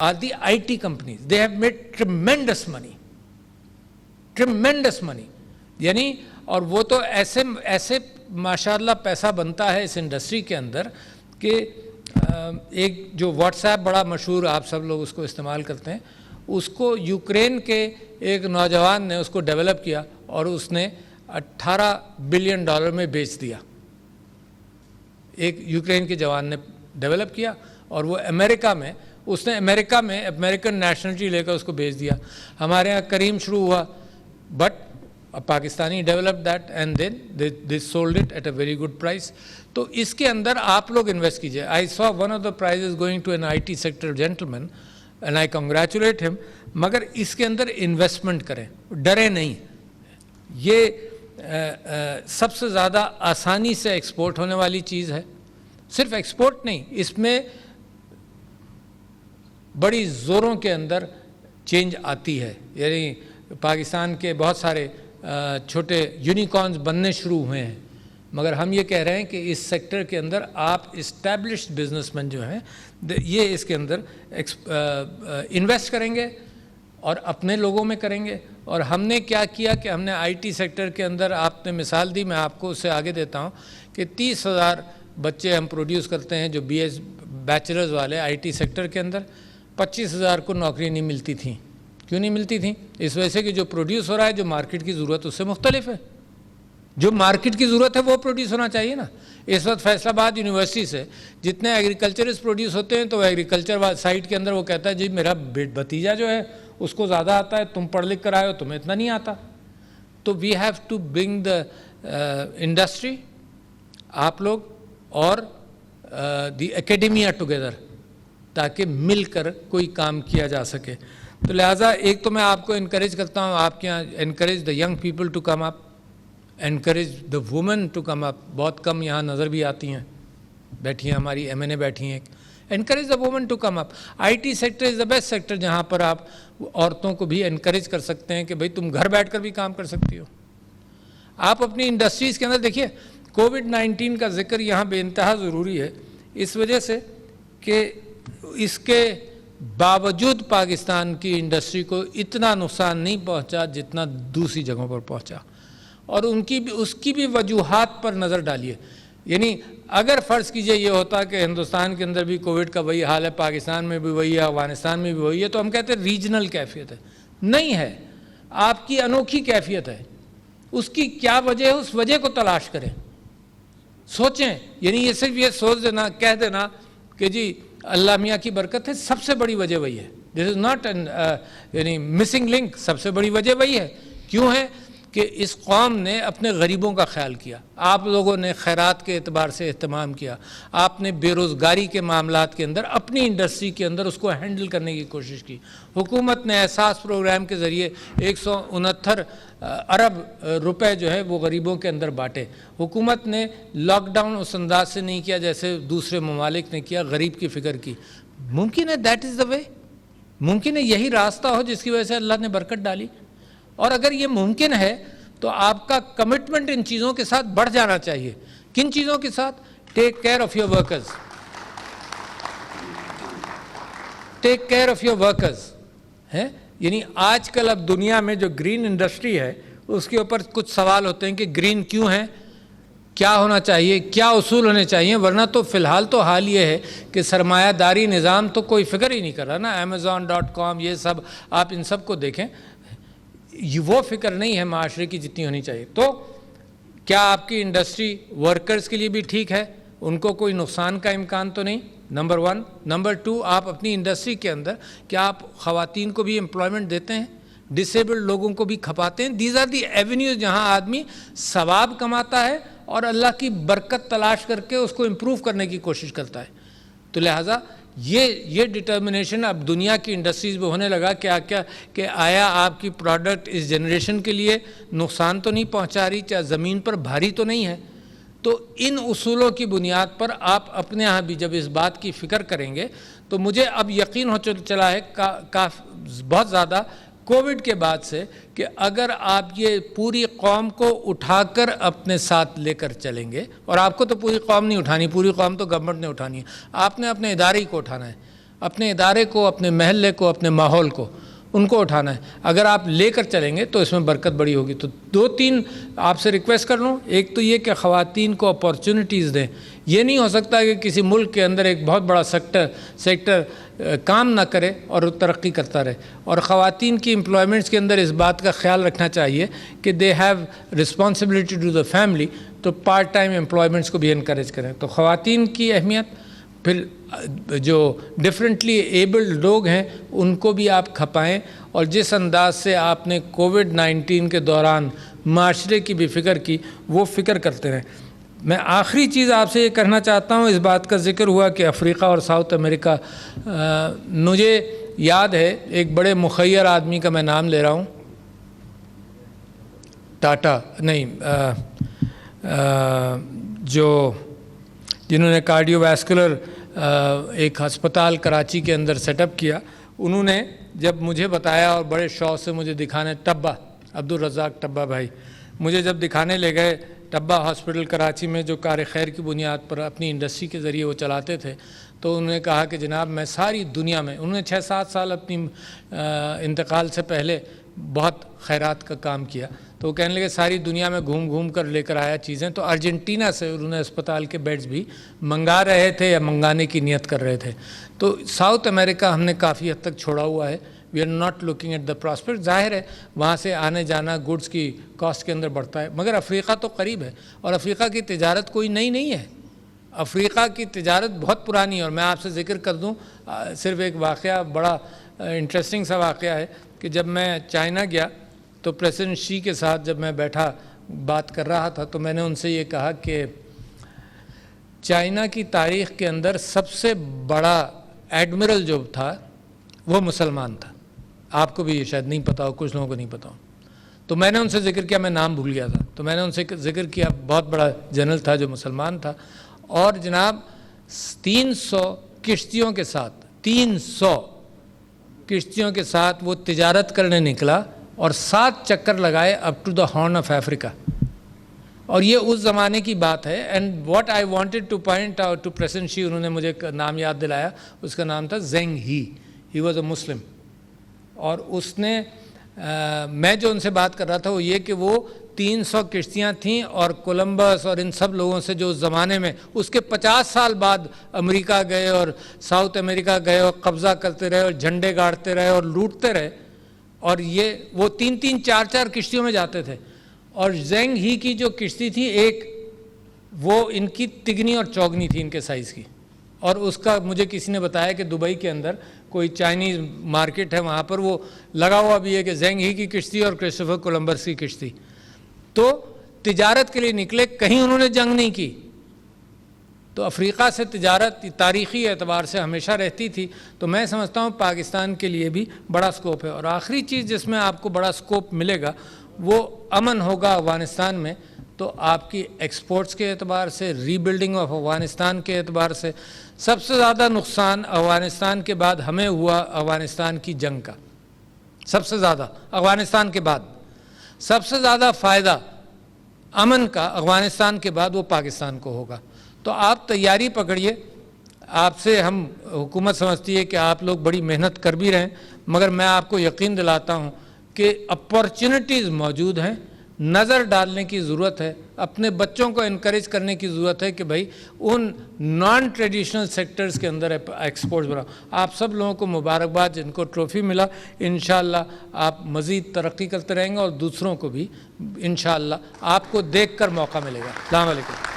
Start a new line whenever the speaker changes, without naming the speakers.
are the IT companies. They have made tremendous money. यानी और वो तो ऐसे माशाल्लाह पैसा बनता है इस इंडस्ट्री के अंदर कि एक जो व्हाट्सएप बड़ा मशहूर, आप सब लोग उसको इस्तेमाल करते हैं, उसको यूक्रेन के एक नौजवान ने उसको डेवलप किया और उसने $18 बिलियन में बेच दिया। एक यूक्रेन के जवान ने डेवलप किया और वो उसने अमेरिका में अमेरिकन नेशनलिटी लेकर उसको बेच दिया। हमारे यहाँ करीम शुरू हुआ, but Pakistani develop that and then they sold it at a very good price. तो इसके अंदर आप लोग इन्वेस्ट कीजिए। I saw one of the prizes going to an IT sector gentleman and I congratulate him. मगर इसके अंदर इन्वेस्टमेंट करें, डरे नहीं। ये सबसे ज़्यादा आसानी से एक्सपोर्ट होने वाली चीज़ है। सिर्फ एक्सपोर्ट नहीं, इसमें बड़ी ज़ोरों के अंदर चेंज आती है। यानी पाकिस्तान के बहुत सारे छोटे यूनिकॉर्न्स बनने शुरू हुए हैं, मगर हम ये कह रहे हैं कि इस सेक्टर के अंदर आप इस्टेब्लिश्ड बिजनेसमैन जो हैं ये इसके अंदर इन्वेस्ट करेंगे और अपने लोगों में करेंगे। और हमने क्या किया कि हमने IT सेक्टर के अंदर, आपने मिसाल दी, मैं आपको उससे आगे देता हूँ कि 30,000 बच्चे हम प्रोड्यूस करते हैं जो BS बैचलर्स वाले IT सेक्टर के अंदर। 25,000 को नौकरी नहीं मिलती थी। क्यों नहीं मिलती थी? इस वजह से कि जो प्रोड्यूस हो रहा है, जो मार्केट की ज़रूरत उससे मुख्तलिफ है। जो मार्केट की ज़रूरत है वो प्रोड्यूस होना चाहिए ना। इस वक्त फैसलाबाद यूनिवर्सिटी से जितने एग्रीकल्चरिस्ट प्रोड्यूस होते हैं, तो एग्रीकल्चर साइट के अंदर वो कहता है जी मेरा भतीजा जो है उसको ज़्यादा आता है, तुम पढ़ लिख कर आए हो, तुम्हें इतना नहीं आता। तो we have to bring the industry, आप लोग और द एकेडेमिया टुगेदर, ताकि मिलकर कोई काम किया जा सके। तो लिहाजा एक तो मैं आपको इनकरेज करता हूँ, आपके यहाँ encourage the young people to come up, encourage the women to come up. बहुत कम यहाँ नज़र भी आती हैं, बैठी हैं हमारी MNA बैठी हैं। Encourage the women to come up. IT sector is the best sector जहाँ पर आप औरतों को भी एनकरेज कर सकते हैं कि भाई तुम घर बैठकर भी काम कर सकती हो। आप अपनी इंडस्ट्रीज़ के अंदर देखिए, कोविड-19 का जिक्र यहाँ बेइंतहा ज़रूरी है, इस वजह से कि इसके बावजूद पाकिस्तान की इंडस्ट्री को इतना नुकसान नहीं पहुँचा जितना दूसरी जगहों पर पहुँचा। और उसकी भी वजूहात पर नज़र डालिए। यानी अगर फ़र्ज़ कीजिए ये होता कि हिंदुस्तान के अंदर भी कोविड का वही हाल है, पाकिस्तान में भी वही है, अफ़गानिस्तान में भी वही है, तो हम कहते हैं रीजनल कैफियत है। नहीं है, आपकी अनोखी कैफियत है। उसकी क्या वजह है, उस वजह को तलाश करें, सोचें। यानी ये सिर्फ ये सोच देना, कह देना कि जी अल्लाह मियाँ की बरकत है, सबसे बड़ी वजह वही है। दिस इज़ नॉट एन यानी मिसिंग लिंक, सबसे बड़ी वजह वही है। क्यों है कि इस कौम ने अपने गरीबों का ख्याल किया, आप लोगों ने खैरात के एतबार से एहतमाम किया, आपने बेरोज़गारी के मामलात के अंदर अपनी इंडस्ट्री के अंदर उसको हैंडल करने की कोशिश की। हुकूमत ने एहसास प्रोग्राम के ज़रिए 169 अरब रुपए जो है वो गरीबों के अंदर बांटे। हुकूमत ने लॉकडाउन उस अंदाज से नहीं किया जैसे दूसरे ममालिक ने किया, गरीब की फ़िक्र की। मुमकिन है दैट इज़ द वे, मुमकिन है यही रास्ता हो जिसकी वजह से अल्लाह ने बरकत डाली। और अगर ये मुमकिन है तो आपका कमिटमेंट इन चीज़ों के साथ बढ़ जाना चाहिए। किन चीज़ों के साथ? Take care of your workers, take care of your workers है। यानी आजकल अब दुनिया में जो ग्रीन इंडस्ट्री है उसके ऊपर कुछ सवाल होते हैं कि ग्रीन क्यों है, क्या होना चाहिए, क्या उसूल होने चाहिए। वरना तो फ़िलहाल तो हाल ये है कि सरमायादारी निज़ाम तो कोई फ़िक्र ही नहीं कर रहा ना। Amazon.com ये सब, आप इन सब को देखें, वो फ़िक्र नहीं है माशरे की जितनी होनी चाहिए। तो क्या आपकी इंडस्ट्री वर्कर्स के लिए भी ठीक है, उनको कोई नुकसान का इम्कान तो नहीं? नंबर 1। नंबर 2, आप अपनी इंडस्ट्री के अंदर क्या आप ख़वातीन को भी एम्प्लॉयमेंट देते हैं, डिसेबल्ड लोगों को भी खपाते हैं? दीज आर दी एवेन्यूज़ जहाँ आदमी सवाब कमाता है और अल्लाह की बरकत तलाश करके उसको इम्प्रूव करने की कोशिश करता है। तो लिहाजा ये डिटर्मिनेशन अब दुनिया की इंडस्ट्रीज़ में होने लगा क्या कि आया आपकी प्रोडक्ट इस जनरेशन के लिए नुकसान तो नहीं पहुंचा रही, चाहे ज़मीन पर भारी तो नहीं है। तो इन उसूलों की बुनियाद पर आप अपने यहाँ भी जब इस बात की फ़िक्र करेंगे तो मुझे अब यकीन हो चला है बहुत ज़्यादा कोविड के बाद से कि अगर आप ये पूरी कौम को उठाकर अपने साथ लेकर चलेंगे, और आपको तो पूरी कौम नहीं उठानी, पूरी कौम तो गवर्नमेंट ने उठानी है, आपने अपने इदारे को उठाना है। اپنے ادارے کو، اپنے محلے کو، اپنے ماحول کو، ان کو اٹھانا ہے. اگر آپ لے کر چلیں گے تو اس میں برکت بڑی ہوگی. تو 2-3 آپ سے ریکویسٹ کر لوں. ایک تو یہ کہ خواتین کو اپارچونیٹیز دیں. یہ نہیں ہو سکتا کہ کسی ملک کے اندر ایک بہت بڑا سیکٹر کام نہ کرے اور ترقی کرتا رہے. اور خواتین کی امپلائمنٹس کے اندر اس بات کا خیال رکھنا چاہیے کہ they have responsibility to the family. تو پارٹ ٹائم امپلائمنٹس کو بھی انکریج کریں. تو خواتین کی اہمیت، پھر جو ڈفرینٹلی ایبلڈ لوگ ہیں ان کو بھی آپ کھپائیں. اور جس انداز سے آپ نے کووڈ-19 کے دوران معاشرے کی بھی فکر کی، وہ فکر کرتے رہیں. میں آخری چیز آپ سے یہ کہنا چاہتا ہوں. اس بات کا ذکر ہوا کہ افریقہ اور ساؤتھ امریکہ، مجھے یاد ہے ایک بڑے مخیر آدمی کا میں نام لے رہا ہوں، ٹاٹا نہیں، جنہوں نے کارڈیو ویسکولر ایک ہسپتال کراچی کے اندر سیٹ اپ کیا. انہوں نے جب مجھے بتایا اور بڑے شوق سے مجھے دکھانے، ٹبا عبدالرزاق ٹبا بھائی مجھے جب دکھانے لے گئے ٹبا ہاسپٹل کراچی میں، جو کار خیر کی بنیاد پر اپنی انڈسٹری کے ذریعے وہ چلاتے تھے. تو انہوں نے کہا کہ جناب میں ساری دنیا میں، انہوں نے 6-7 سال اپنی انتقال سے پہلے بہت خیرات کا کام کیا. تو وہ کہنے لگے ساری دنیا میں گھوم گھوم کر لے کر آیا چیزیں. تو ارجنٹینا سے انہوں نے اسپتال کے بیڈز بھی منگا رہے تھے یا منگانے کی نیت کر رہے تھے. تو ساؤتھ امریکہ ہم نے کافی حد تک چھوڑا ہوا ہے. We are not looking at the prospect. ظاہر ہے وہاں سے آنے جانا گڈس کی کاسٹ کے اندر بڑھتا ہے، مگر افریقہ تو قریب ہے. اور افریقہ کی تجارت کوئی نئی نہیں ہے. افریقہ کی تجارت بہت پرانی ہے. اور میں آپ سے ذکر کر دوں صرف ایک واقعہ، بڑا انٹرسٹنگ سا واقعہ ہے کہ جب میں چائنا گیا تو پریزیڈنٹ شی کے ساتھ جب میں بیٹھا بات کر رہا تھا تو میں نے ان سے یہ کہا کہ چائنا کی تاریخ کے اندر سب سے بڑا ایڈمرل جو تھا وہ مسلمان تھا. آپ کو بھی یہ شاید نہیں پتا ہو، کچھ لوگوں کو نہیں پتا ہو. تو میں نے ان سے ذکر کیا، میں نام بھول گیا تھا، تو میں نے ان سے ذکر کیا بہت بڑا جنرل تھا جو مسلمان تھا. اور جناب 300 کشتیوں کے ساتھ 300 کشتیوں کے ساتھ وہ تجارت کرنے نکلا اور 7 چکر لگائے up to the Horn of Africa. اور یہ اس زمانے کی بات ہے. And what I wanted to point out to President Xi, انہوں نے مجھے نام یاد دلایا، اس کا نام تھا زینگ ہی واز اے مسلم. اور اس نے میں جو ان سے بات کر رہا تھا وہ یہ کہ وہ 300 کشتیاں تھیں اور کولمبس اور ان سب لوگوں سے جو اس زمانے میں، اس کے 50 سال بعد امریکہ گئے اور ساؤتھ امریکہ گئے اور قبضہ کرتے رہے اور جھنڈے گاڑتے رہے اور لوٹتے رہے. اور یہ وہ 3-3 4-4 کشتیوں میں جاتے تھے. اور زینگ ہی کی جو کشتی تھی ایک، وہ ان کی تگنی اور چوگنی تھی ان کے سائز کی. اور اس کا مجھے کسی نے بتایا کہ دبئی کے اندر کوئی چائنیز مارکیٹ ہے، وہاں پر وہ لگا ہوا بھی ہے کہ زینگ ہی کی کشتی اور کرسٹوفر کولمبس کی کشتی. تو تجارت کے لیے نکلے، کہیں انہوں نے جنگ نہیں کی. تو افریقہ سے تجارت تاریخی اعتبار سے ہمیشہ رہتی تھی. تو میں سمجھتا ہوں پاکستان کے لیے بھی بڑا سکوپ ہے. اور آخری چیز جس میں آپ کو بڑا سکوپ ملے گا وہ امن ہوگا افغانستان میں. تو آپ کی ایکسپورٹس کے اعتبار سے، ری بلڈنگ آف افغانستان کے اعتبار سے، سب سے زیادہ نقصان افغانستان کے بعد ہمیں ہوا افغانستان کی جنگ کا. سب سے زیادہ افغانستان کے بعد، سب سے زیادہ فائدہ امن کا افغانستان کے بعد وہ پاکستان کو ہوگا. تو آپ تیاری پکڑیے. آپ سے ہم حکومت سمجھتی ہے کہ آپ لوگ بڑی محنت کر بھی رہے ہیں، مگر میں آپ کو یقین دلاتا ہوں کہ اپارچونٹیز موجود ہیں. نظر ڈالنے کی ضرورت ہے. اپنے بچوں کو انکریج کرنے کی ضرورت ہے کہ بھائی ان نان ٹریڈیشنل سیکٹرز کے اندر ایکسپورٹس بڑھاؤ. آپ سب لوگوں کو مبارکباد جن کو ٹرافی ملا. انشاءاللہ آپ مزید ترقی کرتے رہیں گے اور دوسروں کو بھی انشاءاللہ آپ کو دیکھ کر موقع ملے گا. السلام علیکم.